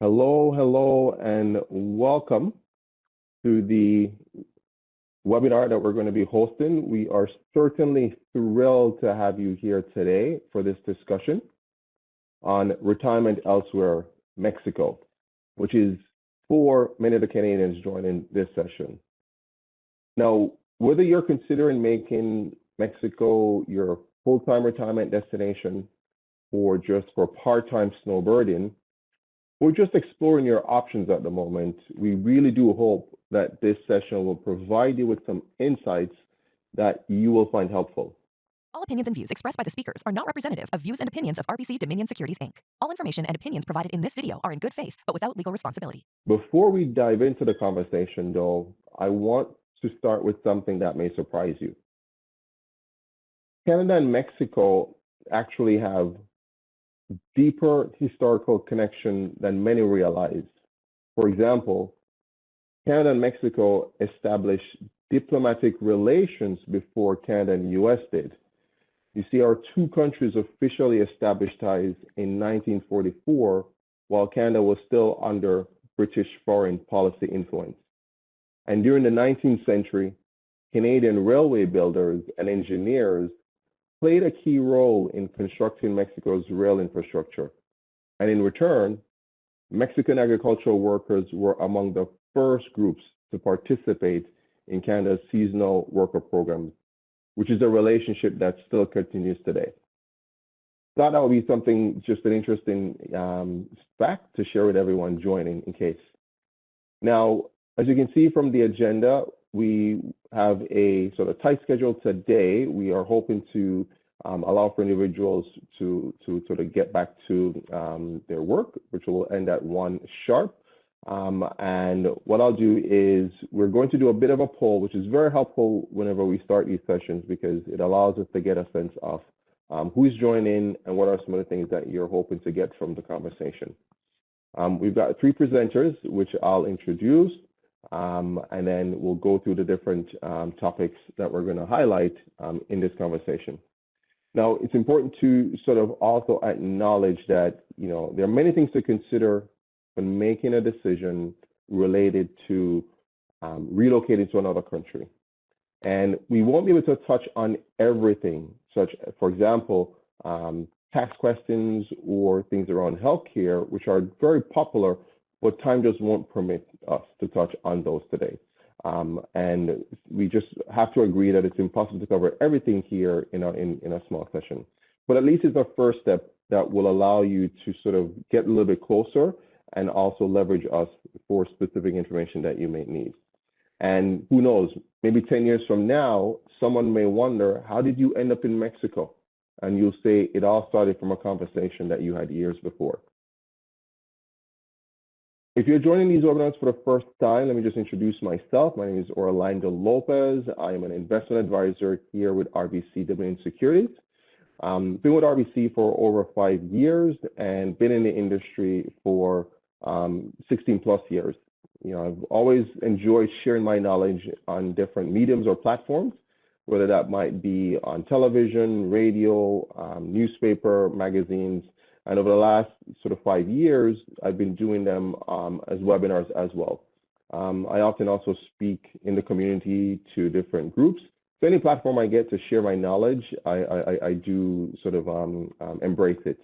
Hello, and welcome to the webinar that we're going to be hosting. We are certainly thrilled to have you here today for this discussion on retirement elsewhere, Mexico, which is for many of the Canadians joining this session. Now, whether you're considering making Mexico your full-time retirement destination or just for part-time snowbirding, we're just exploring your options at the moment. We really do hope that this session will provide you with some insights that you will find helpful. All opinions and views expressed by the speakers are not representative of views and opinions of RBC Dominion Securities, Inc. All information and opinions provided in this video are in good faith, but without legal responsibility. Before we dive into the conversation, though, I want to start with something that may surprise you. Canada and Mexico actually have deeper historical connection than many realize. For example, Canada and Mexico established diplomatic relations before Canada and US did. You see, our two countries officially established ties in 1944, while Canada was still under British foreign policy influence. And during the 19th century, Canadian railway builders and engineers played a key role in constructing Mexico's rail infrastructure. And in return, Mexican agricultural workers were among the first groups to participate in Canada's seasonal worker programs, which is a relationship that still continues today. Thought that would be something, just an interesting fact to share with everyone joining in case. Now, as you can see from the agenda, we have a sort of tight schedule today. We are hoping to allow for individuals to sort of get back to their work, which will end at 1 sharp. And what I'll do is we're going to do a bit of a poll, which is very helpful whenever we start these sessions because it allows us to get a sense of who's joining and what are some of the things that you're hoping to get from the conversation. We've got 3 presenters, which I'll introduce. And then we'll go through the different topics that we're going to highlight in this conversation. Now, it's important to sort of also acknowledge that, there are many things to consider when making a decision related to relocating to another country. And we won't be able to touch on everything, such, for example, tax questions or things around healthcare, which are very popular, but time just won't permit us to touch on those today. And we just have to agree that it's impossible to cover everything here in a small session. But at least it's a first step that will allow you to sort of get a little bit closer and also leverage us for specific information that you may need. And who knows, maybe 10 years from now, someone may wonder, how did you end up in Mexico? And you'll say it all started from a conversation that you had years before. If you're joining these webinars for the first time, let me just introduce myself. My name is Orlando Lopez. I am an investment advisor here with RBC Dominion Securities. Been with RBC for over 5 years and been in the industry for 16 plus years. I've always enjoyed sharing my knowledge on different mediums or platforms, whether that might be on television, radio, newspaper, magazines. And over the last sort of 5 years, I've been doing them as webinars as well. I often also speak in the community to different groups. So any platform I get to share my knowledge, I do sort of embrace it.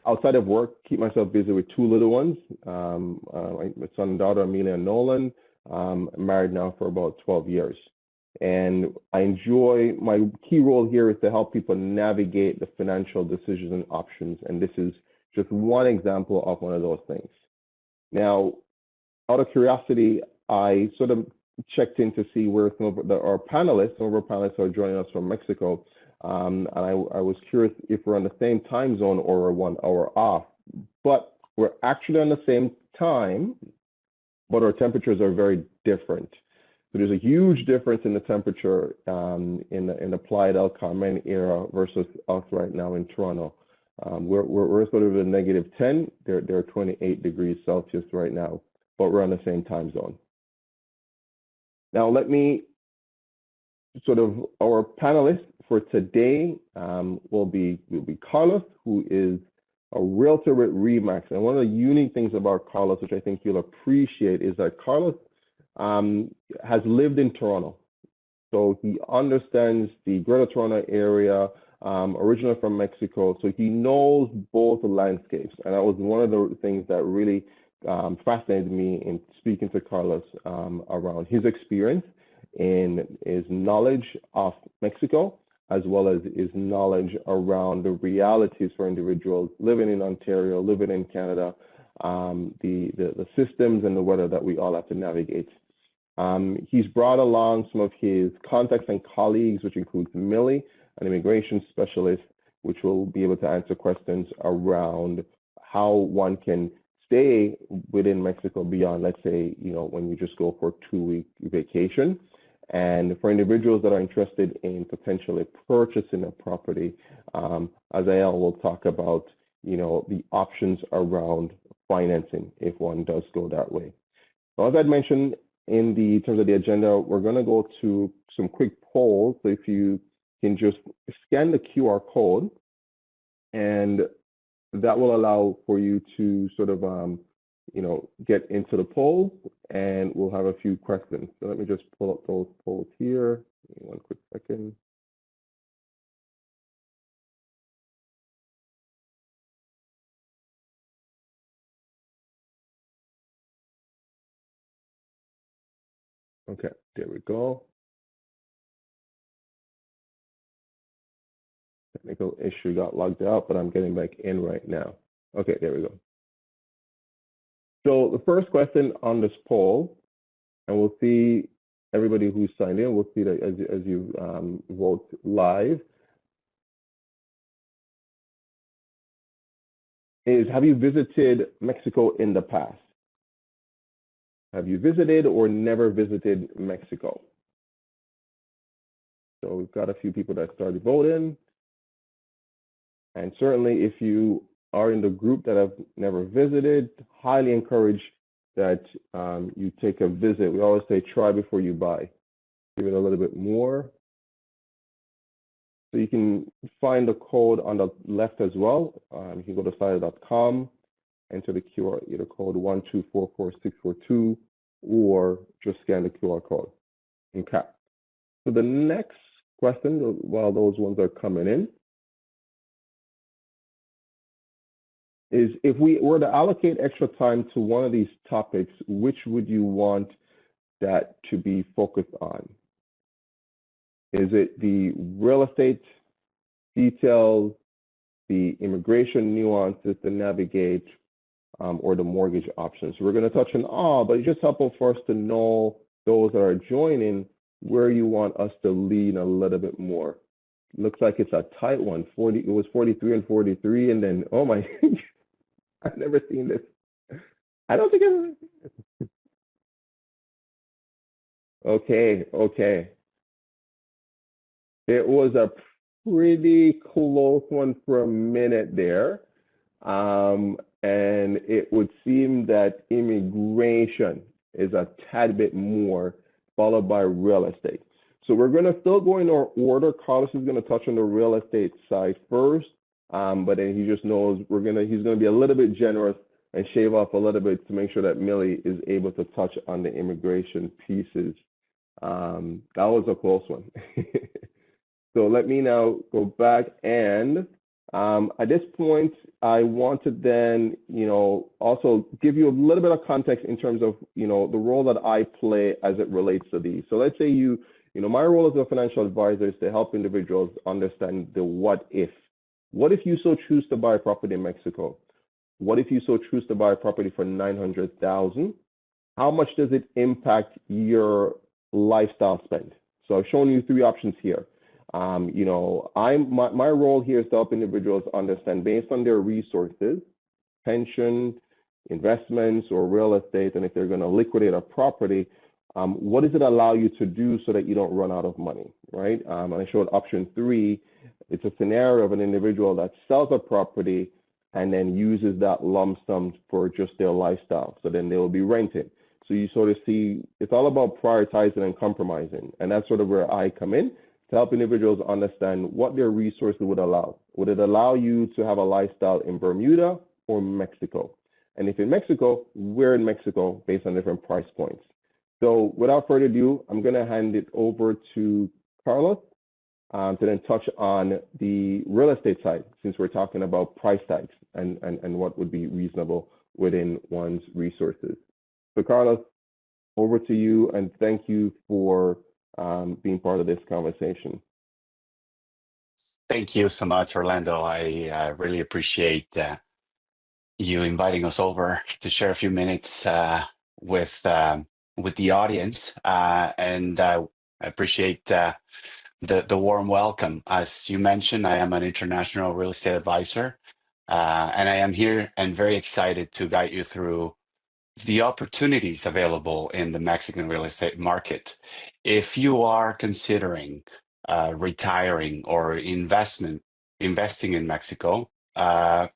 Outside of work, keep myself busy with 2 little ones. My son and daughter, Amelia and Nolan, married now for about 12 years. And I enjoy, my key role here is to help people navigate the financial decisions and options. And this is just one example of one of those things. Now, out of curiosity, I sort of checked in to see where some of our panelists are joining us from Mexico. And I was curious if we're on the same time zone or we're 1 hour off. But we're actually on the same time, but our temperatures are very different. So there's a huge difference in the temperature in the Playa del Carmen era versus us right now in Toronto. We're sort of a -10. They're 28 degrees Celsius right now, but we're on the same time zone. Now let me sort of, our panelists for today will be Carlos, who is a realtor with Remax. And one of the unique things about Carlos, which I think you'll appreciate, is that Carlos has lived in Toronto. So he understands the Greater Toronto area, originally from Mexico. So he knows both landscapes. And that was one of the things that really fascinated me in speaking to Carlos around his experience and his knowledge of Mexico, as well as his knowledge around the realities for individuals living in Ontario, living in Canada, the systems and the weather that we all have to navigate. He's brought along some of his contacts and colleagues, which includes Millie, an immigration specialist, which will be able to answer questions around how one can stay within Mexico beyond, let's say, when you just go for a 2-week vacation. And for individuals that are interested in potentially purchasing a property, Azael will talk about, the options around financing if one does go that way. So as I'd mentioned in the terms of the agenda, we're going to go to some quick polls. So if you can just scan the QR code, and that will allow for you to sort of, get into the poll, and we'll have a few questions. So let me just pull up those polls here. One quick second. Okay, there we go. Technical issue, got logged out, but I'm getting back in right now. Okay, there we go. So the first question on this poll, and we'll see everybody who's signed in, we'll see that as you vote live, is have you visited Mexico in the past? Have you visited or never visited Mexico? So we've got a few people that started voting. And certainly if you are in the group that have never visited, highly encourage that you take a visit. We always say try before you buy. Give it a little bit more. So you can find the code on the left as well. You can go to slido.com, enter the QR, either code 1244642, or just scan the QR code. Okay. So the next question, while those ones are coming in, is if we were to allocate extra time to one of these topics, which would you want that to be focused on? Is it the real estate details, the immigration nuances to navigate, or the mortgage options? We're going to touch on all, but it's just helpful for us to know, those that are joining, where you want us to lean a little bit more. Looks like it's a tight one. It was 43 and 43, and then, oh my, I've never seen this. I don't think I've ever. Okay. It was a pretty close one for a minute there. And it would seem that immigration is a tad bit more, followed by real estate. So we're going to still go in our order. Carlos is going to touch on the real estate side first, but then he just knows he's going to be a little bit generous and shave off a little bit to make sure that Millie is able to touch on the immigration pieces. That was a close one. So let me now go back, and at this point, I want to then, also give you a little bit of context in terms of, the role that I play as it relates to these. So let's say my role as a financial advisor is to help individuals understand the what if. What if you so choose to buy a property in Mexico? What if you so choose to buy a property for $900,000? How much does it impact your lifestyle spend? So I've shown you 3 options here. My role here is to help individuals understand, based on their resources, pension, investments, or real estate, and if they're going to liquidate a property, what does it allow you to do so that you don't run out of money, right? And I showed option 3. It's a scenario of an individual that sells a property and then uses that lump sum for just their lifestyle. So then they will be renting. So you sort of see, it's all about prioritizing and compromising. And that's sort of where I come in, to help individuals understand what their resources would allow. Would it allow you to have a lifestyle in Bermuda or Mexico? And if in Mexico, where in Mexico based on different price points? So without further ado, I'm going to hand it over to Carlos to then touch on the real estate side, since we're talking about price tags and what would be reasonable within one's resources. So Carlos, over to you, and thank you for being part of this conversation. Thank you so much, Orlando. I really appreciate you inviting us over to share a few minutes with the audience, and I appreciate the warm welcome. As you mentioned, I am an international real estate advisor, and I am here and very excited to guide you through the opportunities available in the Mexican real estate market. If you are considering retiring or investing in Mexico, I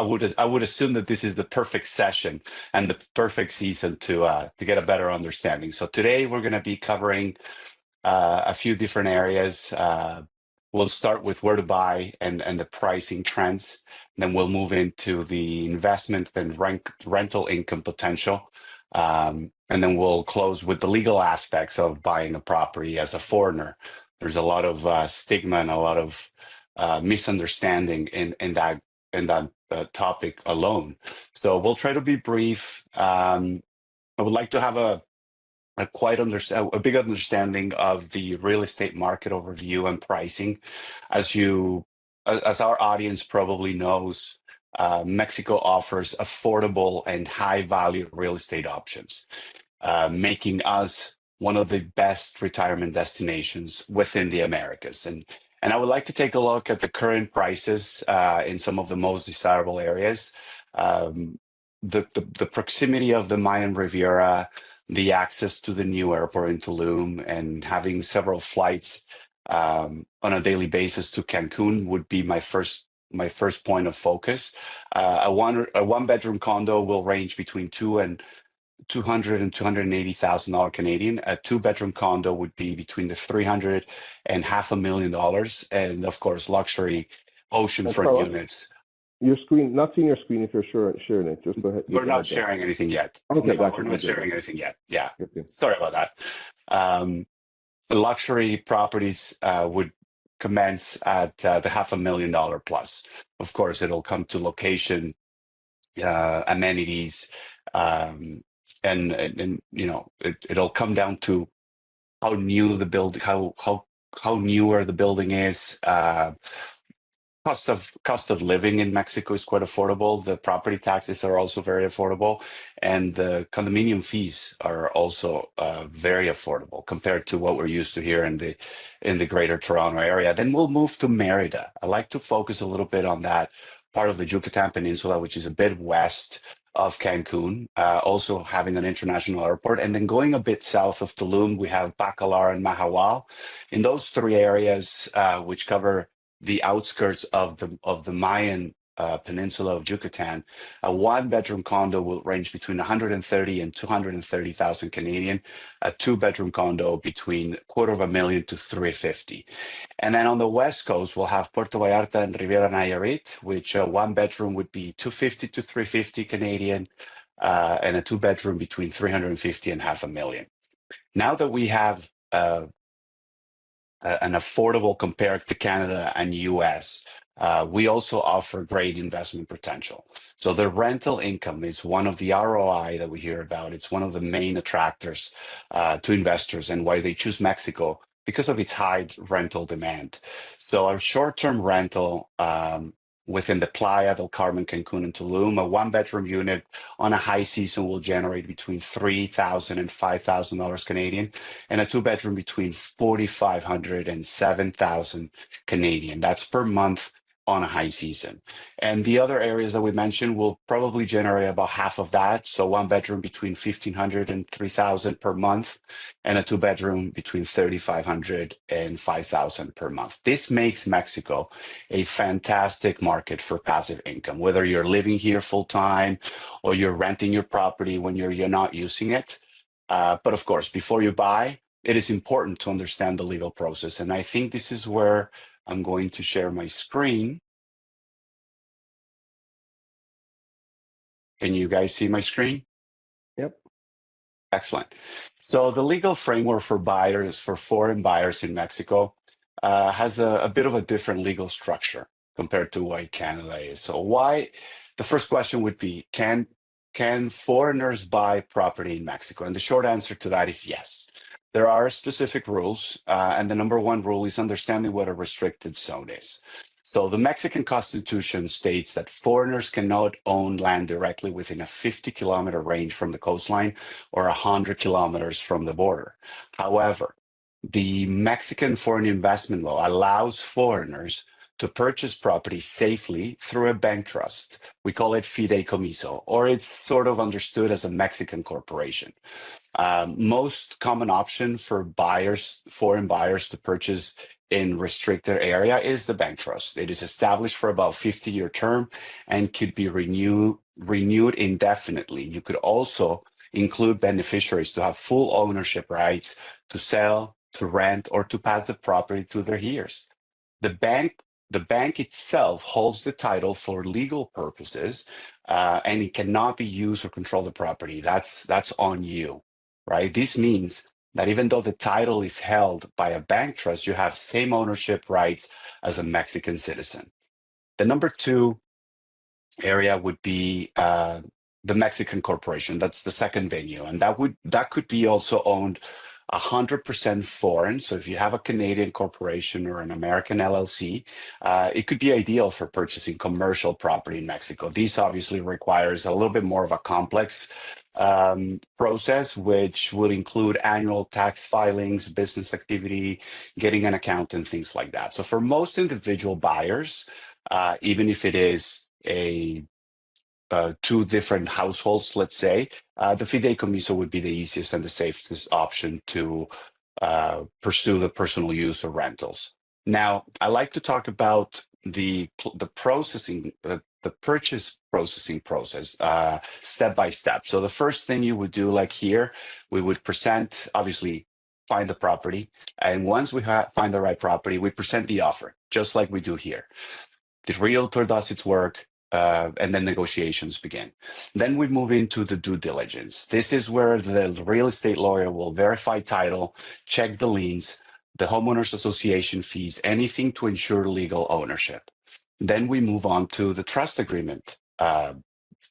would assume that this is the perfect session and the perfect season to get a better understanding. So today we're going to be covering a few different areas. We'll start with where to buy and the pricing trends. Then we'll move into the investment and rental income potential. And then we'll close with the legal aspects of buying a property as a foreigner. There's a lot of stigma and a lot of misunderstanding in that topic alone. So we'll try to be brief. I would like to have a big understanding of the real estate market overview and pricing. As our audience probably knows, Mexico offers affordable and high value real estate options, making us one of the best retirement destinations within the Americas. And I would like to take a look at the current prices in some of the most desirable areas. The proximity of the Mayan Riviera, the access to the new airport in Tulum, and having several flights on a daily basis to Cancun would be my first point of focus. A one bedroom condo will range between $200,000 and $280,000 Canadian. A two bedroom condo would be between the $300,000 and $500,000, and of course luxury oceanfront units. Your screen, not seeing your screen if you're sharing it. Just go ahead. We're not sharing anything yet. Okay, no, gotcha. we're not sharing anything yet. Yeah. Okay. Sorry about that. Luxury properties would commence at the $500,000 plus. Of course, it'll come to location, amenities, and you know, it'll come down to how new the building, how newer the building is. Cost of living in Mexico is quite affordable. The property taxes are also very affordable, and the condominium fees are also very affordable compared to what we're used to here in the Greater Toronto area. Then we'll move to Merida. I like to focus a little bit on that part of the Yucatan Peninsula, which is a bit west of Cancun, also having an international airport. And then going a bit south of Tulum, we have Bacalar and Mahahual. In those three areas, which cover the outskirts of the Mayan peninsula of Yucatan, a one bedroom condo will range between 130 and 230,000 Canadian. A two bedroom condo between $250,000 to $350,000. And then on the west coast, we'll have Puerto Vallarta and Riviera Nayarit, which one bedroom would be 250 to 350 Canadian, and a two bedroom between 350 and $500,000. Now that we have an affordable compared to Canada and US, we also offer great investment potential. So the rental income is one of the ROI that we hear about. It's one of the main attractors to investors and why they choose Mexico, because of its high rental demand. So our short-term rental within the Playa del Carmen, Cancun, and Tulum, a one bedroom unit on a high season will generate between $3,000 and $5,000 Canadian, and a two bedroom between $4,500 and $7,000 Canadian. That's per month on a high season. And the other areas that we mentioned will probably generate about half of that. So one bedroom between $1,500 and $3,000 per month, and a two bedroom between $3,500 and $5,000 per month. This makes Mexico a fantastic market for passive income, whether you're living here full time or you're renting your property when you're not using it. But of course, before you buy, it is important to understand the legal process. And I think this is where I'm going to share my screen. Can you guys see my screen? Yep. Excellent. So the legal framework for buyers, for foreign buyers in Mexico, has a bit of a different legal structure compared to what Canada is. So why? The first question would be, can foreigners buy property in Mexico? And the short answer to that is yes. There are specific rules, and the number one rule is understanding what a restricted zone is. So the Mexican Constitution states that foreigners cannot own land directly within a 50-kilometer range from the coastline or 100 kilometers from the border. However, the Mexican foreign investment law allows foreigners to purchase property safely through a bank trust. We call it fideicomiso, or it's sort of understood as a Mexican corporation. Most common option for buyers, foreign buyers, to purchase in restricted area is the bank trust. It is established for about 50-year term and could be renewed indefinitely. You could also include beneficiaries to have full ownership rights to sell, to rent, or to pass the property to their heirs. The bank itself holds the title for legal purposes, and it cannot be used or control the property. That's on you, right? This means that even though the title is held by a bank trust, you have same ownership rights as a Mexican citizen. The number two area would be the Mexican corporation. That's the second venue, and that could be also owned 100% foreign. So if you have a Canadian corporation or an American LLC, it could be ideal for purchasing commercial property in Mexico. This obviously requires a little bit more of a complex process, which would include annual tax filings, business activity, getting an accountant, things like that. So for most individual buyers, even if it is two different households, let's say, the fideicomiso would be the easiest and the safest option to pursue the personal use or rentals. Now, I like to talk about the processing, the purchase processing process, step by step. So the first thing you would do, like here, we would present, obviously, find the property, and once we find the right property, we present the offer, just like we do here. The realtor does its work, and then negotiations begin. Then we move into the due diligence. This is where the real estate lawyer will verify title, check the liens, the homeowners association fees, anything to ensure legal ownership. Then we move on to the trust agreement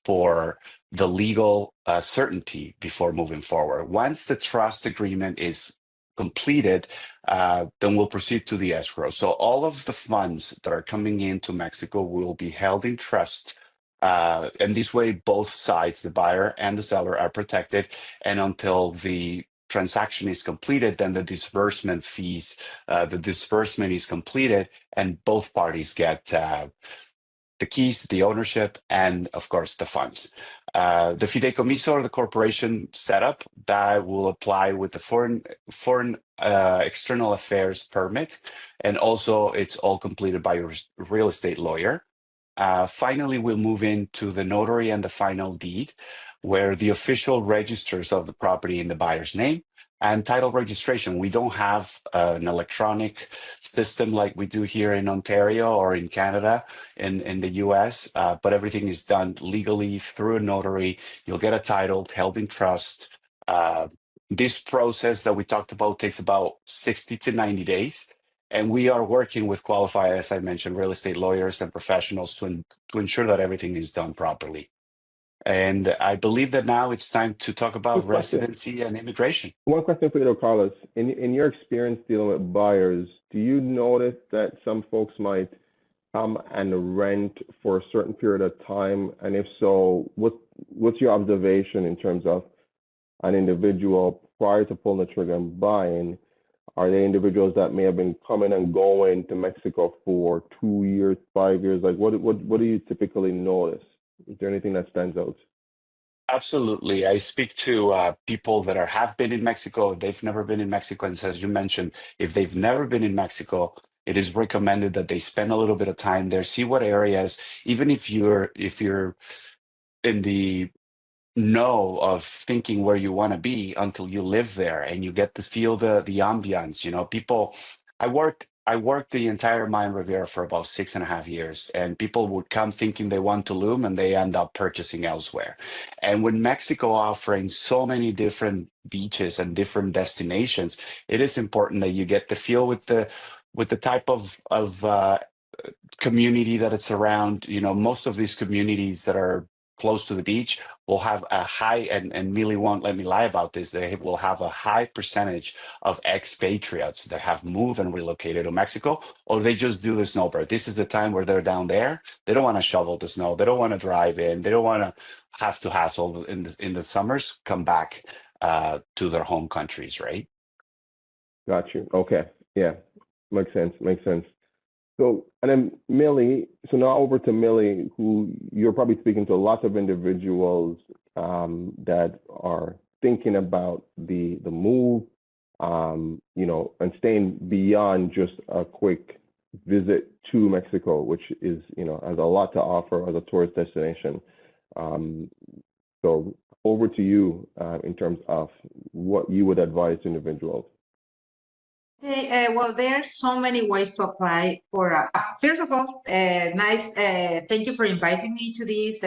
for the legal certainty before moving forward. Once the trust agreement is completed, then we'll proceed to the escrow. So all of the funds that are coming into Mexico will be held in trust. And this way, both sides, the buyer and the seller, are protected. And until the transaction is completed, then the disbursement fees, the disbursement is completed, and both parties get the keys, the ownership, and of course the funds. The fideicomiso, or the corporation setup, that will apply with the foreign external affairs permit, and also it's all completed by a real estate lawyer. Finally, we'll move into the notary and the final deed, where the official registers of the property in the buyer's name, and title registration. We don't have an electronic system like we do here in Ontario or in Canada, in the US, but everything is done legally through a notary. You'll get a title held in trust. This process that we talked about takes about 60 to 90 days. And we are working with qualified, as I mentioned, real estate lawyers and professionals to ensure that everything is done properly. And I believe that now it's time to talk about Quick question. residency and immigration. One question for you, Carlos. In your experience dealing with buyers, do you notice that some folks might come and rent for a certain period of time? And if so, what's your observation in terms of an individual prior to pulling the trigger and buying? Are they individuals that may have been coming and going to Mexico for 2 years, 5 years? Like, what do you typically notice? Is there anything that stands out? Absolutely. I speak to people that have been in Mexico. They've never been in Mexico. And so, as you mentioned, if they've never been in Mexico, it is recommended that they spend a little bit of time there, see what areas, even if you're in the know of thinking where you want to be until you live there and you get to feel the ambiance. People, I worked I worked the entire Mayan Riviera for about 6.5 years, and people would come thinking they want Tulum and they end up purchasing elsewhere. And with Mexico offering so many different beaches and different destinations, it is important that you get the feel with the type of community that it's around. You know, most of these communities that are close to the beach will have a high, and Millie won't let me lie about this, they will have a high percentage of expatriates that have moved and relocated to Mexico, or they just do the snowbird. This is the time where they're down there. They don't want to shovel the snow. They don't want to drive in. They don't want to have to hassle in the summers, come back to their home countries, right? Got you. Okay. Yeah. Makes sense. Makes sense. So, and then Millie, so now over to Millie, who you're probably speaking to lots of individuals that are thinking about the move, you know, and staying beyond just a quick visit to Mexico, which is, you know, has a lot to offer as a tourist destination. So over to you in terms of what you would advise individuals. Okay, well, there are so many ways to apply for. First of all, nice. Thank you for inviting me to this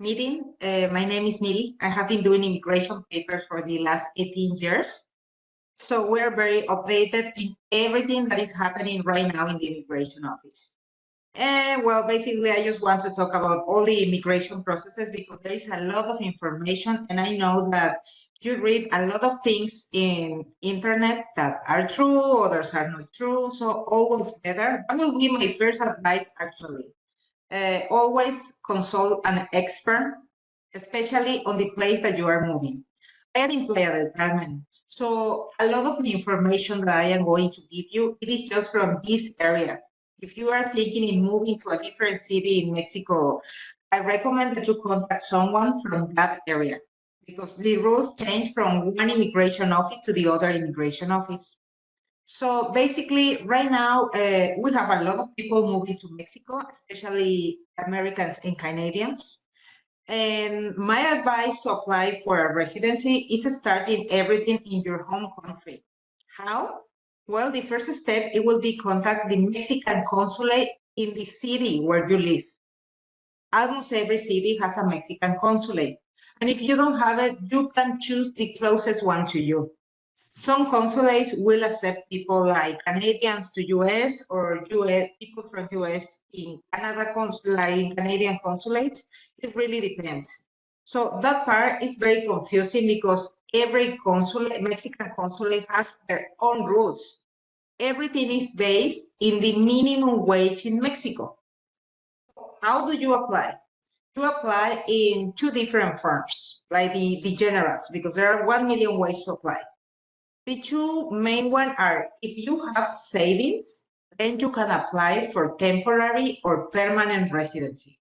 meeting. My name is Millie. I have been doing immigration papers for the last 18 years. So we're very updated in everything that is happening right now in the immigration office. And well, basically, I just want to talk about all the immigration processes because there is a lot of information, and I know that you read a lot of things in internet that are true, others are not true. So always better. That will be my first advice, actually. Always consult an expert, especially on the place that you are moving. I am in Playa del Carmen, so a lot of the information that I am going to give you, it is just from this area. If you are thinking in moving to a different city in Mexico, I recommend that you contact someone from that area because the rules change from one immigration office to the other immigration office. So basically, right now, we have a lot of people moving to Mexico, especially Americans and Canadians. And my advice to apply for a residency is starting everything in your home country. How? Well, the first step, it will be contact the Mexican consulate in the city where you live. Almost every city has a Mexican consulate. And if you don't have it, you can choose the closest one to you. Some consulates will accept people like Canadians to US or US people from US in Canada, like in Canadian consulates. It really depends. So that part is very confusing because every consulate, Mexican consulate has their own rules. Everything is based in the minimum wage in Mexico. How do you apply? You apply in two different forms, like the generals, because there are 1 million ways to apply. The two main ones are if you have savings, then you can apply for temporary or permanent residency.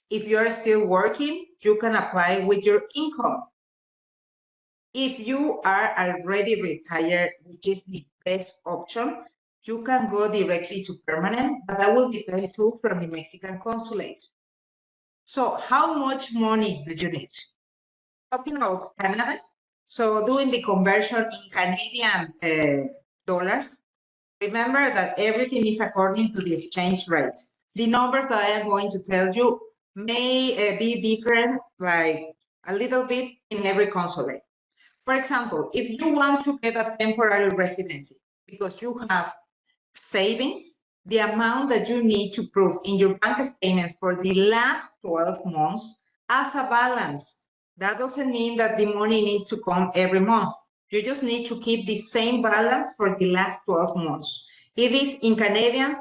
If you are still working, you can apply with your income. If you are already retired, which is the best option, you can go directly to permanent, but that will depend too from the Mexican consulate. So how much money do you need? Talking about Canada, so doing the conversion in Canadian dollars, remember that everything is according to the exchange rates. The numbers that I am going to tell you may be different, like a little bit in every consulate. For example, if you want to get a temporary residency because you have savings, the amount that you need to prove in your bank statements for the last 12 months as a balance. That doesn't mean that the money needs to come every month. You just need to keep the same balance for the last 12 months. It is in Canadians,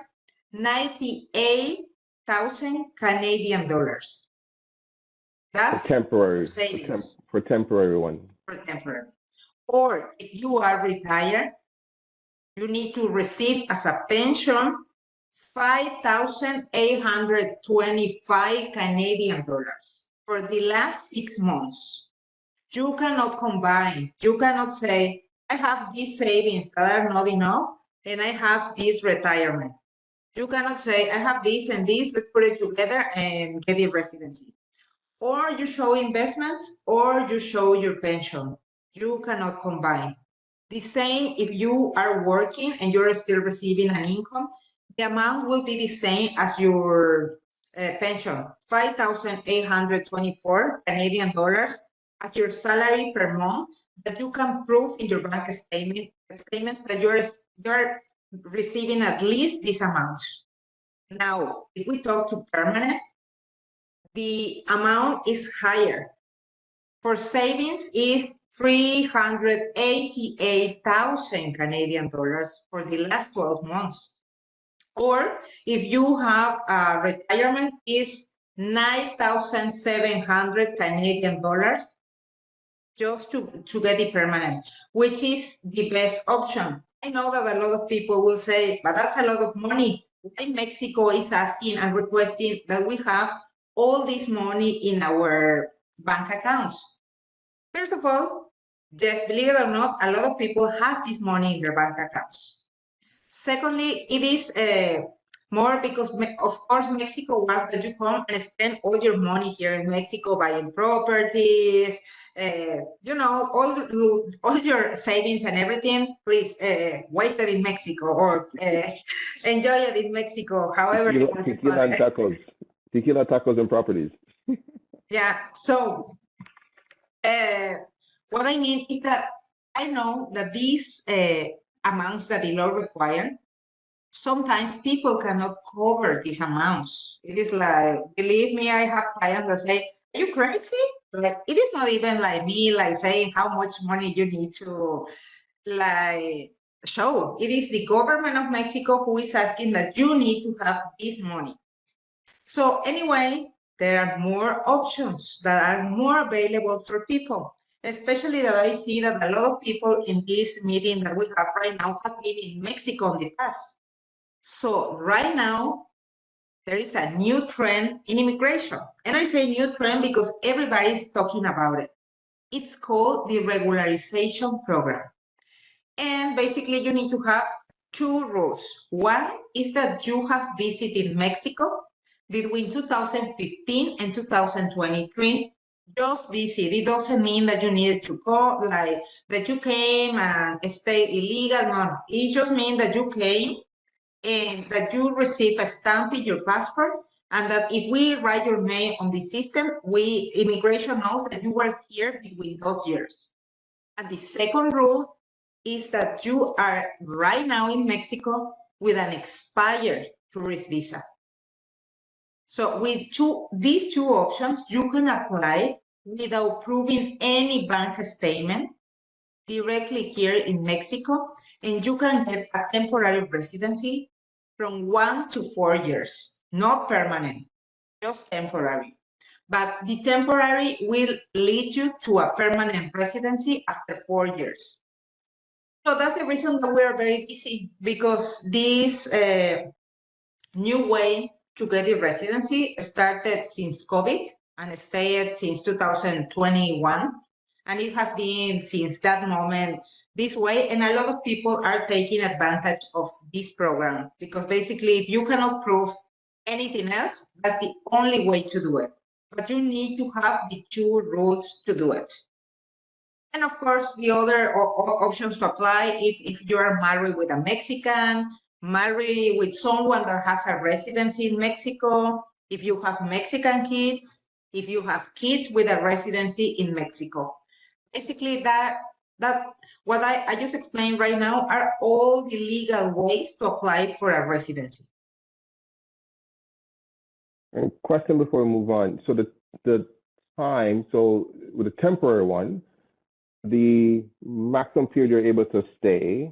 98,000 Canadian dollars. That's For temporary, savings. for temporary one. For temporary. Or if you are retired, you need to receive as a pension 5,825 Canadian dollars for the last 6 months. You cannot combine. You cannot say, I have these savings that are not enough and I have this retirement. You cannot say, I have this and this, let's put it together and get a residency. Or you show investments or you show your pension. You cannot combine. The same if you are working and you're still receiving an income, the amount will be the same as your pension, 5,824 Canadian dollars as your salary per month that you can prove in your bank statements that you're receiving at least this amount. Now, if we talk to permanent, the amount is higher. For savings is 388,000 Canadian dollars for the last 12 months. Or if you have a retirement is 9,700 Canadian dollars just to get the permanent, which is the best option. I know that a lot of people will say, but that's a lot of money. Why Mexico is asking and requesting that we have all this money in our bank accounts? First of all, yes, believe it or not, a lot of people have this money in their bank accounts. Secondly, it is more because, of course, Mexico wants that you come and spend all your money here in Mexico buying properties, all your savings and everything, please waste it in Mexico or enjoy it in Mexico, however you want to call Tequila and it. tacos. Tequila, tacos, and properties. Yeah, so what I mean is that I know that these amounts that the law require, sometimes people cannot cover these amounts. It is like, believe me, I have clients that say, are you crazy? Like, it is not even like me, like saying how much money you need to like show. It is the government of Mexico who is asking that you need to have this money. So anyway, there are more options that are more available for people, especially that I see that a lot of people in this meeting that we have right now have been in Mexico in the past. So right now, there is a new trend in immigration. And I say new trend because everybody is talking about it. It's called the regularization program. And basically, you need to have two rules. One is that you have visited Mexico between 2015 and 2023. Just visit. It doesn't mean that you needed to go, like that you came and stayed illegal. No. It just means that you came and that you receive a stamp in your passport, and that if we write your name on the system, immigration knows that you were here between those years. And the second rule is that you are right now in Mexico with an expired tourist visa. So with these two options, you can apply without proving any bank statement directly here in Mexico, and you can get a temporary residency from 1 to 4 years, not permanent, just temporary. But the temporary will lead you to a permanent residency after 4 years. So that's the reason that we are very busy, because this new way to get the residency started since COVID and stayed since 2021. And it has been since that moment this way. And a lot of people are taking advantage of this program because basically, if you cannot prove anything else, that's the only way to do it. But you need to have the two rules to do it. And of course, the other options to apply if you are married with a Mexican, married with someone that has a residency in Mexico, if you have Mexican kids, if you have kids with a residency in Mexico. Basically, that what I just explained right now are all the legal ways to apply for a residency. And question before we move on. So the time, so with a temporary one, the maximum period you're able to stay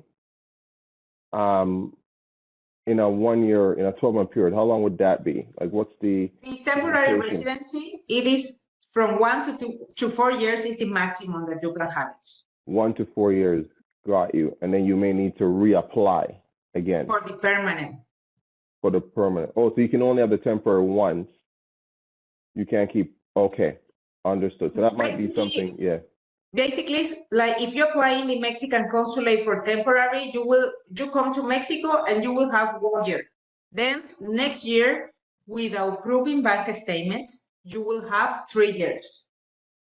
in a 1 year, in a 12-month period, how long would that be? Like, what's the temporary residency? It is from 1 to 4 years is the maximum that you can have it. 1 to 4 years, got you. And then you may need to reapply again. For the permanent. For the permanent. Oh, so you can only have the temporary once. You can't keep, okay, understood. So that might be something, yeah. Basically, like if you apply in the Mexican consulate for temporary, you come to Mexico and you will have 1 year. Then next year, without proving bank statements, you will have 3 years.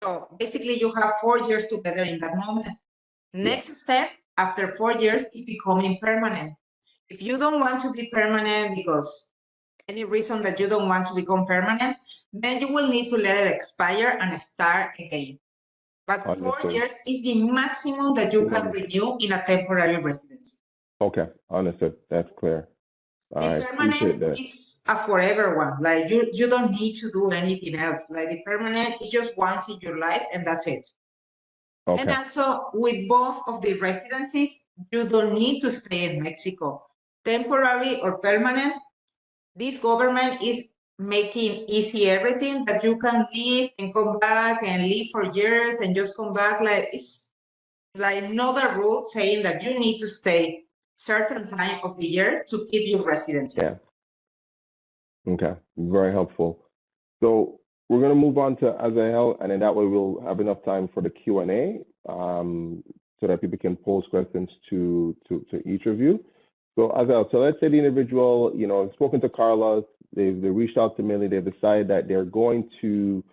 So basically, you have 4 years together in that moment. Next step, after 4 years is becoming permanent. If you don't want to be permanent because any reason that you don't want to become permanent, then you will need to let it expire and start again. But 4 Understood. years is the maximum that you can renew in a temporary residency. Okay, understood. That's clear. I The appreciate permanent that. is a forever one. Like you don't need to do anything else. Like the permanent is just once in your life and that's it. And Okay. also with both of the residencies, you don't need to stay in Mexico. Temporary or permanent, this government is making easy everything that you can leave and come back and live for years and just come back. Like it's like another rule saying that you need to stay certain time of the year to keep your residency. Yeah. Okay. Very helpful. So we're going to move on to Azael, and then that way we'll have enough time for the Q&A so that people can pose questions to each of you. So Azael, so let's say the individual, you know, spoken to Carlos, they reached out to Millie, they've decided that they're going to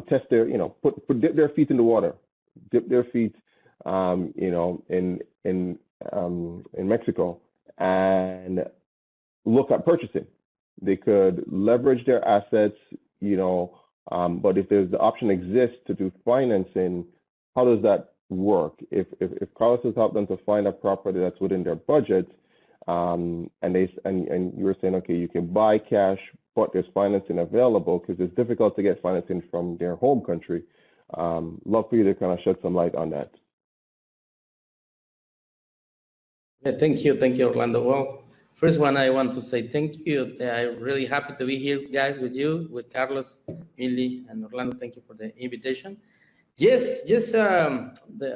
test their, you know, dip their feet in the water, dip their feet, you know, in Mexico and look at purchasing. They could leverage their assets, you know, but if there's the option exists to do financing, how does that work? If Carlos has helped them to find a property that's within their budget, and you were saying, okay, you can buy cash, but there's financing available because it's difficult to get financing from their home country. Love for you to kind of shed some light on that. Yeah, thank you, Orlando. Well, first one, I want to say thank you. I'm really happy to be here, guys, with you, with Carlos, Millie, and Orlando. Thank you for the invitation. Yes,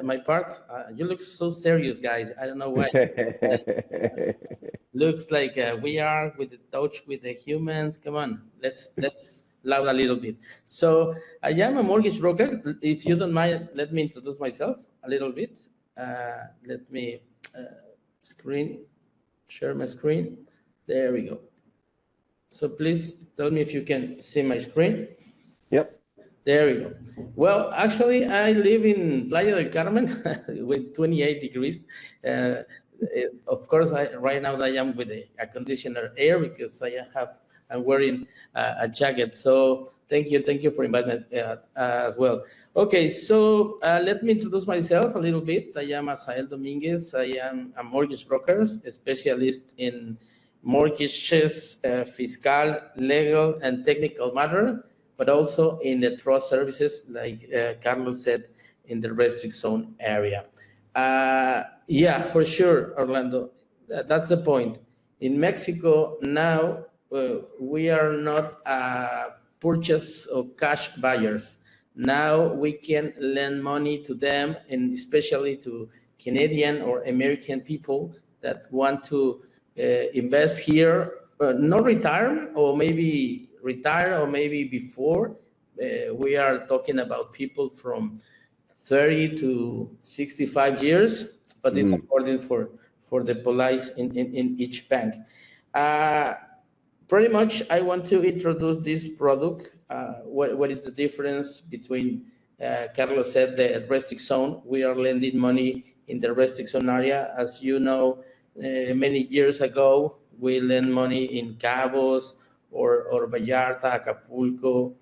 my part. You look so serious, guys. I don't know why. Looks like we are with the touch with the humans. Come on, let's loud a little bit. So I am a mortgage broker. If you don't mind, let me introduce myself a little bit. Let me share my screen. There we go. So please tell me if you can see my screen. Yep. There we go. Well, actually, I live in Playa del Carmen with 28 degrees. Of course, right now I am with a conditioner air because I'm wearing a jacket. So thank you for inviting me as well. Okay, so let me introduce myself a little bit. I am Azael Dominguez. I am a mortgage broker, a specialist in mortgages, fiscal, legal, and technical matter, but also in the trust services, like Carlos said, in the restrict zone area. Yeah, for sure, Orlando. That's the point. In Mexico now, we are not purchase or cash buyers. Now we can lend money to them, and especially to Canadian or American people that want to invest here, not retire, or maybe retire, or maybe before. We are talking about people from 30 to 65 years, but it's according for the policy in each bank. Pretty much, I want to introduce this product. What is the difference between, Carlos said, the restrict zone? We are lending money in the restrict zone area. As you know, many years ago, we lend money in Cabos or Vallarta, Acapulco.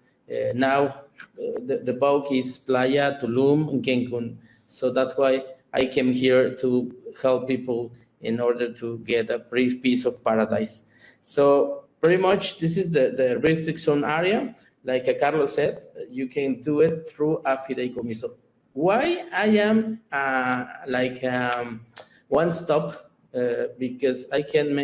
Now, the bulk is Playa, Tulum, and Cancun. So that's why I came here to help people in order to get a brief piece of paradise. So pretty much this is the restrict zone area. Like Carlos said, you can do it through a fideicomiso. Why I am one stop? Because I can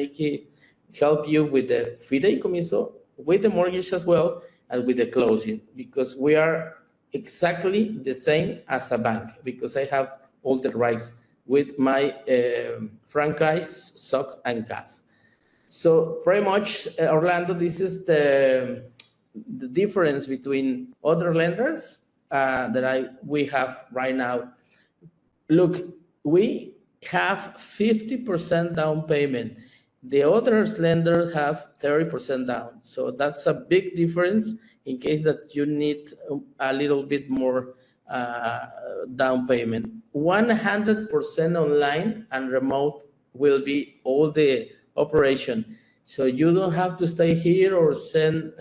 help you with the fideicomiso, with the mortgage as well, and with the closing, because we are exactly the same as a bank, because I have all the rights with my franchise, SOC, and CAF. So pretty much, Orlando, this is the difference between other lenders that we have right now. Look, we have 50% down payment. The other lenders have 30% down. So that's a big difference in case that you need a little bit more down payment. 100% online and remote will be all the operation. So you don't have to stay here or send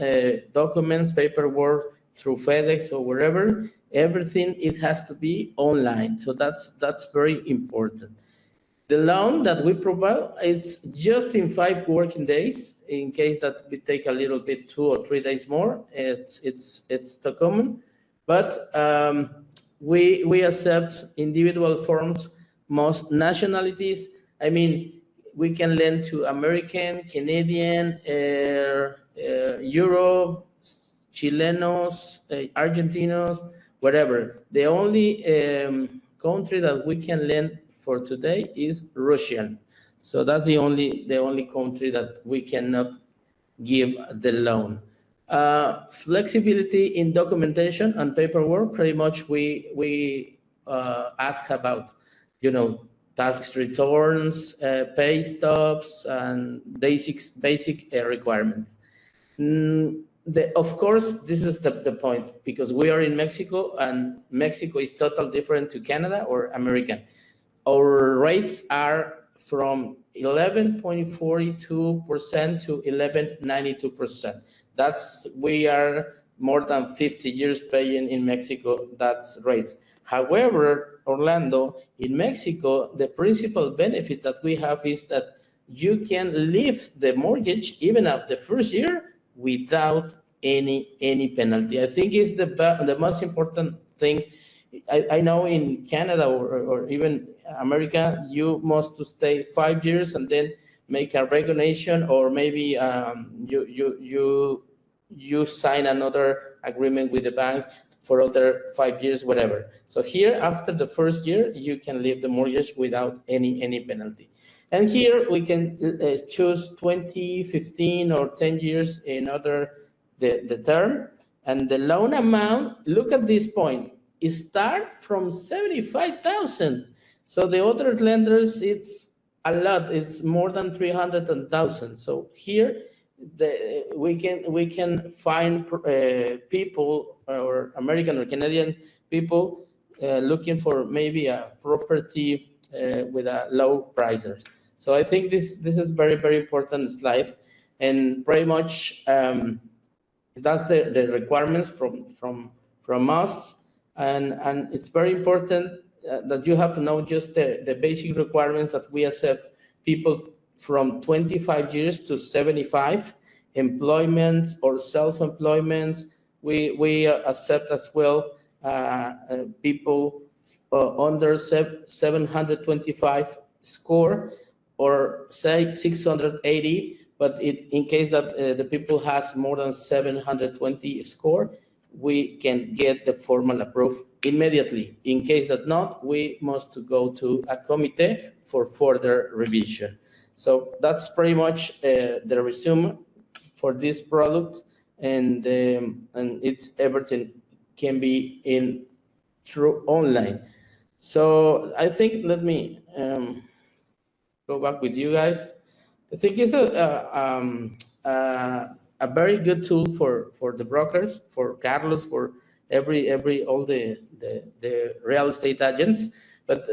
documents, paperwork through FedEx or wherever. Everything, it has to be online. So that's very important. The loan that we provide is just in 5 working days. In case that we take a little bit 2 or 3 days more, it's too common. But we accept individual forms, most nationalities. I mean, we can lend to American, Canadian, Euro, Chilenos, Argentinos, whatever. The only country that we can lend for today is Russian. So that's the only country that we cannot give the loan. Flexibility in documentation and paperwork. Pretty much we ask about, tax returns, pay stubs, and basic requirements. Of course, this is the point, because we are in Mexico, and Mexico is totally different to Canada or American. Our rates are from 11.42% to 11.92%. We are more than 50 years paying in Mexico, that's rates. However, Orlando, in Mexico, the principal benefit that we have is that you can leave the mortgage even after the first year without any penalty. I think it's the most important thing. I know in Canada or even America, you must to stay 5 years and then make a recognition, or maybe you sign another agreement with the bank for other 5 years, whatever. So here, after the first year, you can leave the mortgage without any penalty. And here we can choose 20, 15, or 10 years in order the term. And the loan amount, look at this point, it starts from 75,000. So the other lenders, it's a lot. It's more than 300,000. So here, we can find people, or American or Canadian people, looking for maybe a property with a low prices. So I think this is very, very important slide, and pretty much that's the requirements from us, and it's very important that you have to know just the basic requirements that we accept people from 25 years to 75, employment or self-employment. We accept as well people under 725 score, or say 680, but in case that the people has more than 720 score, we can get the formal approved immediately. In case that not, we must go to a committee for further revision. So that's pretty much the resume for this product, and it's everything can be in through online. So I think, let me go back with you guys. I think it's a very good tool for the brokers, for Carlos, for all the real estate agents. But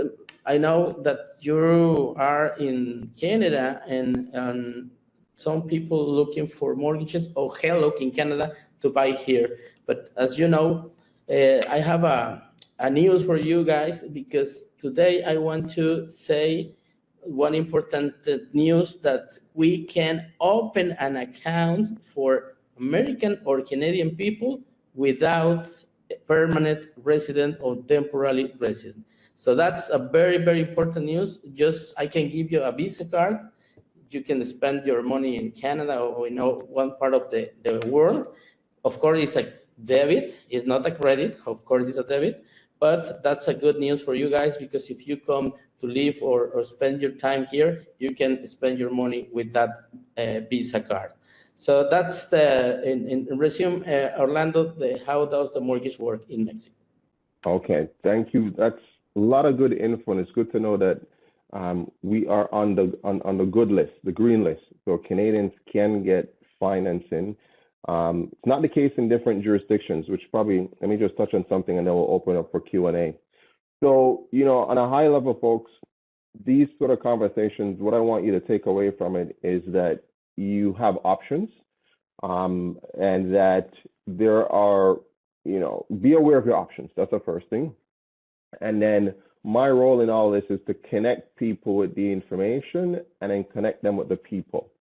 I know that you are in Canada, and some people looking for mortgages or HELOC in Canada to buy here. But as you know, I have a news for you guys, because today I want to say one important news, that we can open an account for American or Canadian people without a permanent resident or temporary resident. So that's a very, very important news. Just, I can give you a Visa card. You can spend your money in Canada or in one part of the world. Of course, it's a debit. It's not a credit. Of course, it's a debit. But that's a good news for you guys, because if you come to live or spend your time here, you can spend your money with that Visa card. So that's in resume, Orlando, how does the mortgage work in Mexico? Okay, thank you. That's a lot of good info, and it's good to know that we are on the good list, the green list, so Canadians can get financing. It's not the case in different jurisdictions, which probably, let me just touch on something and then we'll open up for Q&A. So, on a high level, folks, these sort of conversations, what I want you to take away from it is that you have options, and that there are, be aware of your options. That's the first thing. And then my role in all this is to connect people with the information and then connect them with the people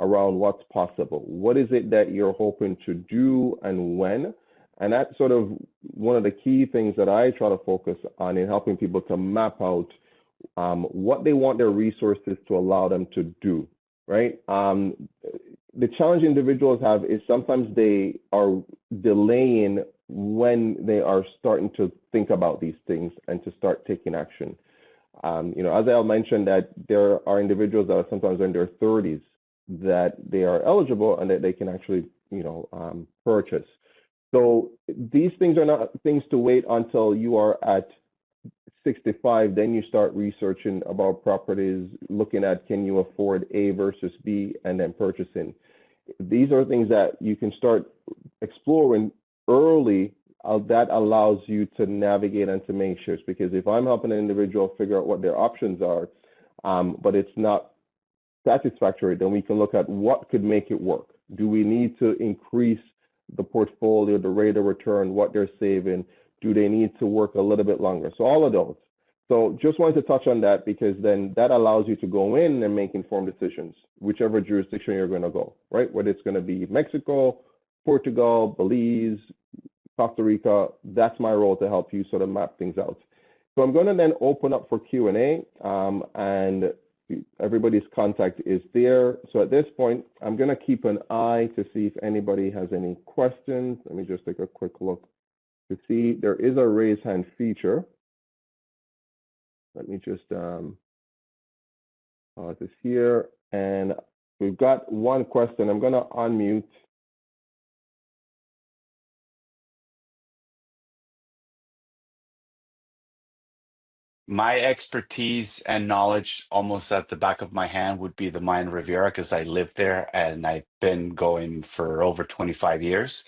around what's possible. What is it that you're hoping to do and when? And that's sort of one of the key things that I try to focus on in helping people to map out what they want their resources to allow them to do, right? The challenge individuals have is sometimes they are delaying when they are starting to think about these things and to start taking action. As I mentioned, that there are individuals that are sometimes in their 30s that they are eligible and that they can actually, purchase. So these things are not things to wait until you are at 65, then you start researching about properties, looking at can you afford A versus B, and then purchasing. These are things that you can start exploring early. That allows you to navigate and to make shifts, because if I'm helping an individual figure out what their options are, but it's not satisfactory, then we can look at what could make it work. Do we need to increase the portfolio, the rate of return, what they're saving? Do they need to work a little bit longer? So all of those. So just wanted to touch on that, because then that allows you to go in and make informed decisions, whichever jurisdiction you're going to go, right? Whether it's going to be Mexico, Portugal, Belize, Costa Rica, that's my role to help you sort of map things out. So I'm going to then open up for Q&A, and everybody's contact is there. So at this point, I'm going to keep an eye to see if anybody has any questions. Let me just take a quick look to see. There is a raise hand feature. Let me just this here, and we've got one question. I'm going to unmute. My expertise and knowledge almost at the back of my hand would be the Mayan Riviera, because I live there and I've been going for over 25 years.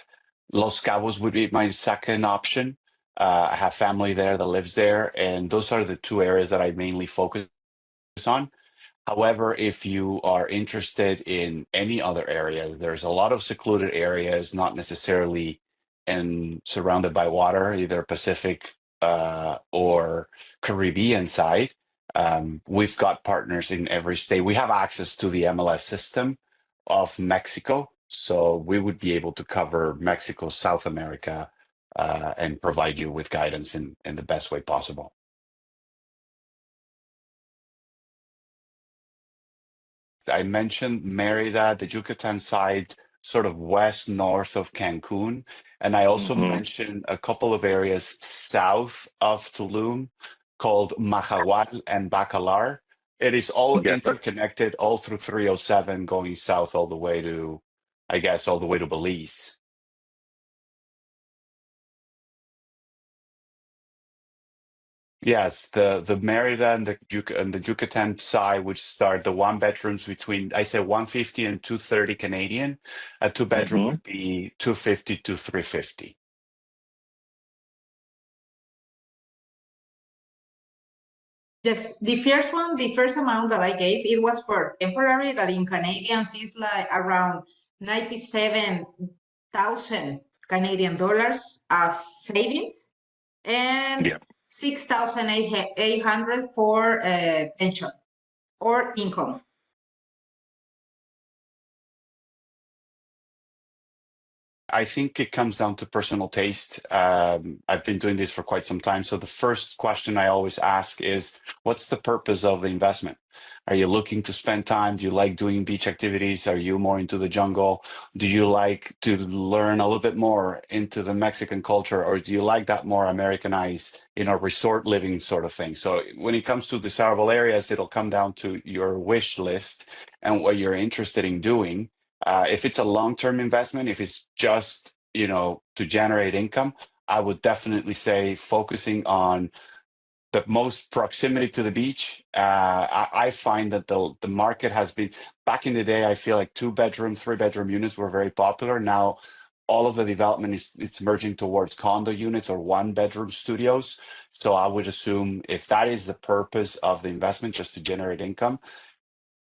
Los Cabos would be my second option. I have family there that lives there, and those are the two areas that I mainly focus on. However, if you are interested in any other areas, there's a lot of secluded areas, not necessarily surrounded by water, either Pacific or Caribbean side. We've got partners in every state. We have access to the MLS system of Mexico, so we would be able to cover Mexico, South America, and provide you with guidance in the best way possible. I mentioned Merida, the Yucatan side, sort of west north of Cancun. And I also mentioned a couple of areas south of Tulum called Mahahual and Bacalar. It is all interconnected all through 307 going south all the way to, I guess, all the way to Belize. Yes, the Merida and the Yucatan side, which start the one bedrooms between, I say 150 and 230 Canadian. A two bedroom would be 250 to 350. Yes, the first one, the first amount that I gave, it was for temporary, that in Canadians is like around 97,000 Canadian dollars as savings, and 6,800 for pension or income. I think it comes down to personal taste. I've been doing this for quite some time. So the first question I always ask is, what's the purpose of the investment? Are you looking to spend time? Do you like doing beach activities? Are you more into the jungle? Do you like to learn a little bit more into the Mexican culture? Or do you like that more Americanized, resort living sort of thing? So when it comes to desirable areas, it'll come down to your wish list and what you're interested in doing. If it's a long-term investment, if it's just, to generate income, I would definitely say focusing on the most proximity to the beach. I find that the market has been, back in the day, I feel like 2-bedroom, 3-bedroom units were very popular. Now all of the development it's merging towards condo units or 1-bedroom studios. So I would assume if that is the purpose of the investment, just to generate income,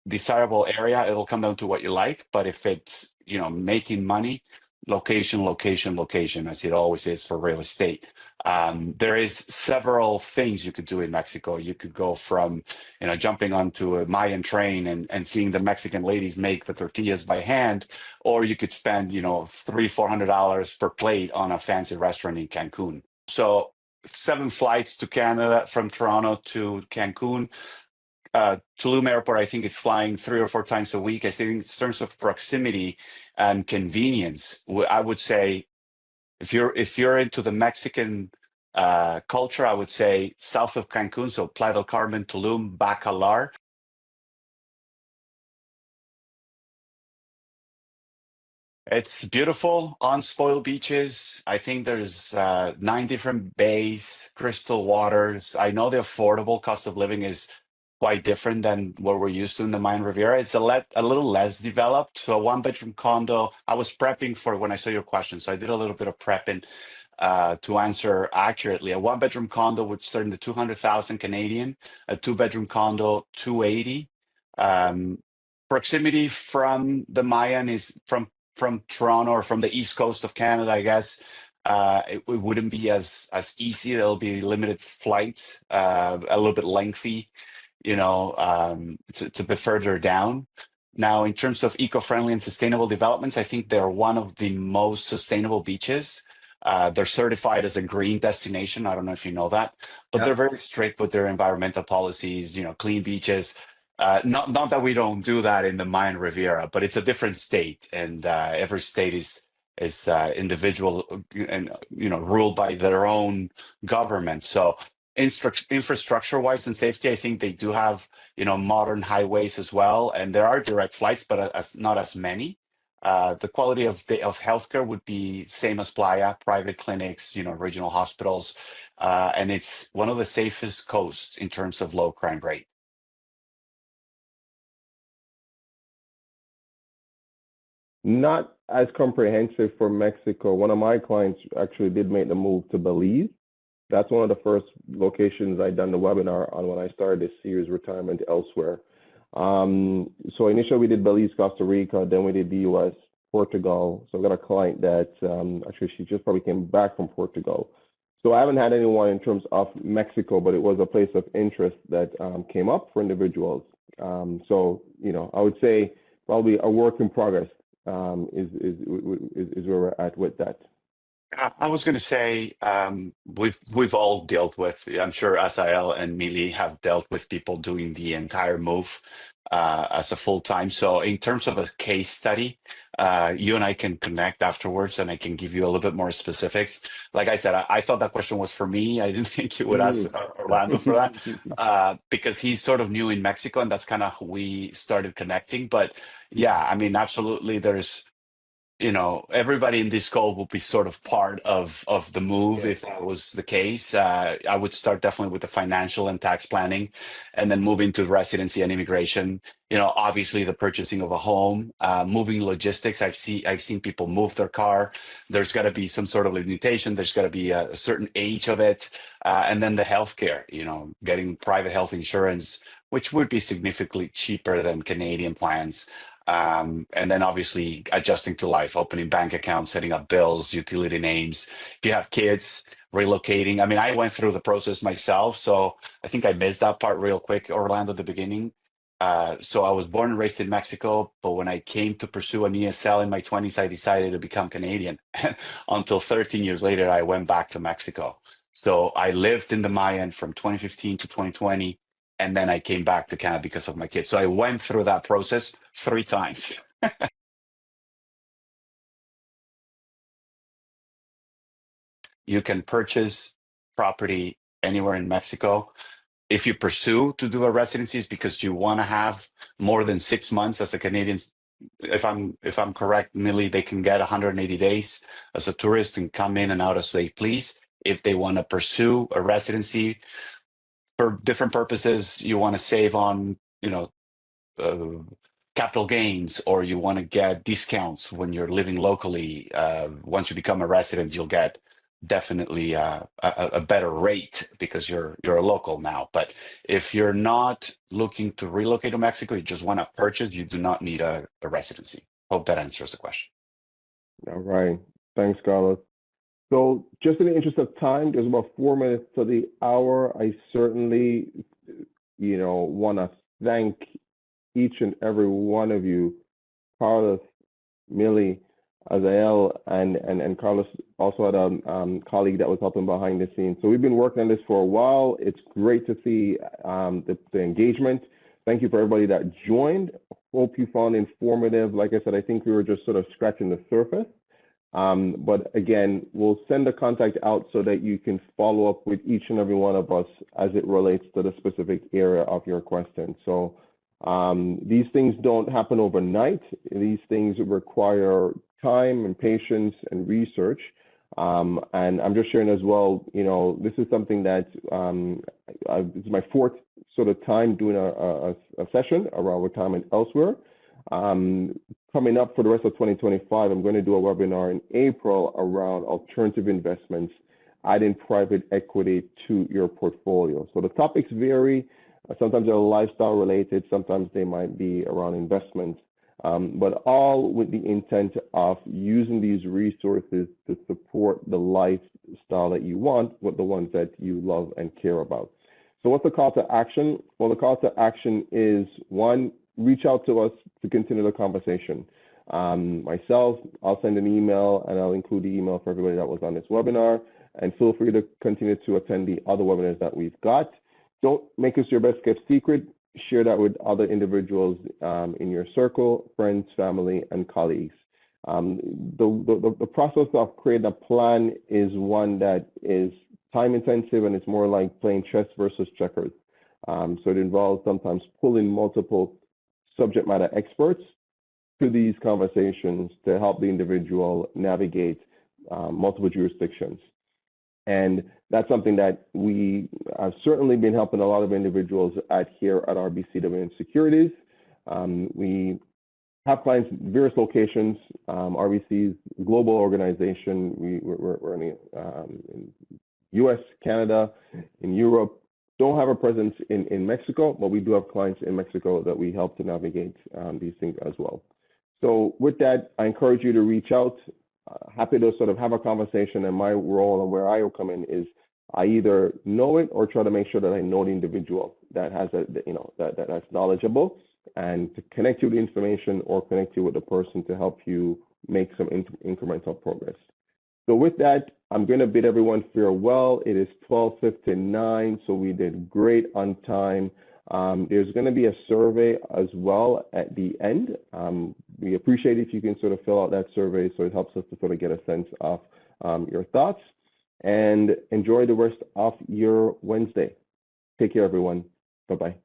desirable area, it'll come down to what you like. But if it's, making money, location, location, location, as it always is for real estate. There is several things you could do in Mexico. You could go from, jumping onto a Mayan train and seeing the Mexican ladies make the tortillas by hand, or you could spend, $300-$400 per plate on a fancy restaurant in Cancun. So 7 flights to Canada from Toronto to Cancun. Tulum Airport, I think, is flying 3 or 4 times a week. I think in terms of proximity and convenience, I would say if you're into the Mexican culture, I would say south of Cancun, so Playa del Carmen, Tulum, Bacalar. It's beautiful, unspoiled beaches. I think there's 9 different bays, crystal waters. I know the affordable cost of living is quite different than what we're used to in the Mayan Riviera. It's a little less developed. So a 1-bedroom condo. I was prepping for when I saw your question, so I did a little bit of prepping to answer accurately. A 1-bedroom condo would start in the 200,000 Canadian. A 2-bedroom condo, 280. Proximity from the Mayan is from Toronto or from the east coast of Canada, I guess. It wouldn't be as easy. There'll be limited flights, a little bit lengthy, to be further down. Now, in terms of eco-friendly and sustainable developments, I think they're one of the most sustainable beaches. They're certified as a green destination. I don't know if you know that, but they're very strict with their environmental policies, clean beaches. Not that we don't do that in the Mayan Riviera, but it's a different state, and every state is individual and ruled by their own government. So infrastructure wise and safety, I think they do have modern highways as well, and there are direct flights, but not as many. The quality of healthcare would be same as Playa, private clinics, regional hospitals, and it's one of the safest coasts in terms of low crime rate. Not as comprehensive for Mexico. One of my clients actually did make the move to Belize. That's one of the first locations I done the webinar on when I started this series, Retirement Elsewhere. So initially we did Belize, Costa Rica, then we did the US, Portugal. So I've got a client that actually she just probably came back from Portugal. So I haven't had anyone in terms of Mexico, but it was a place of interest that came up for individuals. So, I would say probably a work in progress is where we're at with that. I was going to say we've all dealt with. I'm sure Asael and Mili have dealt with people doing the entire move as a full time. So in terms of a case study, you and I can connect afterwards, and I can give you a little bit more specifics. Like I said, I thought that question was for me. I didn't think you would ask Orlando for that because he's sort of new in Mexico, and that's kind of how we started connecting. But yeah, I mean, absolutely, there's. Everybody in this call will be sort of part of the move if that was the case. I would start definitely with the financial and tax planning, and then move into residency and immigration. Obviously the purchasing of a home, moving logistics. I've seen people move their car. There's got to be some sort of limitation. There's got to be a certain age of it, and then the healthcare. Getting private health insurance, which would be significantly cheaper than Canadian plans. And then obviously adjusting to life, opening bank accounts, setting up bills, utility names. If you have kids, relocating. I mean, I went through the process myself, so I think I missed that part real quick, Orlando, at the beginning. So I was born and raised in Mexico, but when I came to pursue an ESL in my 20s, I decided to become Canadian. Until 13 years later, I went back to Mexico. So I lived in the Mayan from 2015 to 2020. And then I came back to Canada because of my kids. So I went through that process 3 times. You can purchase property anywhere in Mexico. If you pursue to do a residency, it's because you want to have more than 6 months as a Canadian. If I'm correct, Millie, they can get 180 days as a tourist and come in and out as they please. If they want to pursue a residency, for different purposes, you want to save on, capital gains, or you want to get discounts when you're living locally. Once you become a resident, you'll get definitely a better rate because you're a local now. But if you're not looking to relocate to Mexico, you just want to purchase, you do not need a residency. Hope that answers the question. All right. Thanks, Carlos. So just in the interest of time, there's about 4 minutes to the hour. I certainly, want to thank each and every one of you, Carlos, Millie, Azael, and Carlos also had a colleague that was helping behind the scenes. So we've been working on this for a while. It's great to see the engagement. Thank you for everybody that joined. Hope you found informative. Like I said, I think we were just sort of scratching the surface. But again, we'll send the contact out so that you can follow up with each and every one of us as it relates to the specific area of your question. So these things don't happen overnight. These things require time and patience and research. And I'm just sharing as well, this is something that it's my fourth sort of time doing a session around retirement elsewhere. Coming up for the rest of 2025, I'm going to do a webinar in April around alternative investments, adding private equity to your portfolio. So the topics vary. Sometimes they're lifestyle related, sometimes they might be around investments, but all with the intent of using these resources to support the lifestyle that you want with the ones that you love and care about. So what's the call to action? Well, the call to action is, one, reach out to us to continue the conversation. Myself, I'll send an email and I'll include the email for everybody that was on this webinar, and feel free to continue to attend the other webinars that we've got. Don't make us your best kept secret. Share that with other individuals in your circle, friends, family, and colleagues. The process of creating a plan is one that is time intensive, and it's more like playing chess versus checkers. So it involves sometimes pulling multiple subject matter experts to these conversations to help the individual navigate multiple jurisdictions. And that's something that we have certainly been helping a lot of individuals here at RBC Dominion Securities. We have clients in various locations. RBC's global organization. We're in US, Canada, in Europe. Don't have a presence in Mexico, but we do have clients in Mexico that we help to navigate these things as well. So with that, I encourage you to reach out. Happy to sort of have a conversation, and my role and where I will come in is I either know it or try to make sure that I know the individual that has that's knowledgeable, and to connect you with the information or connect you with the person to help you make some incremental progress. So with that, I'm going to bid everyone farewell. It is 12:59, so we did great on time. There's going to be a survey as well at the end. We appreciate if you can sort of fill out that survey, so it helps us to sort of get a sense of your thoughts. And enjoy the rest of your Wednesday. Take care, everyone. Bye-bye.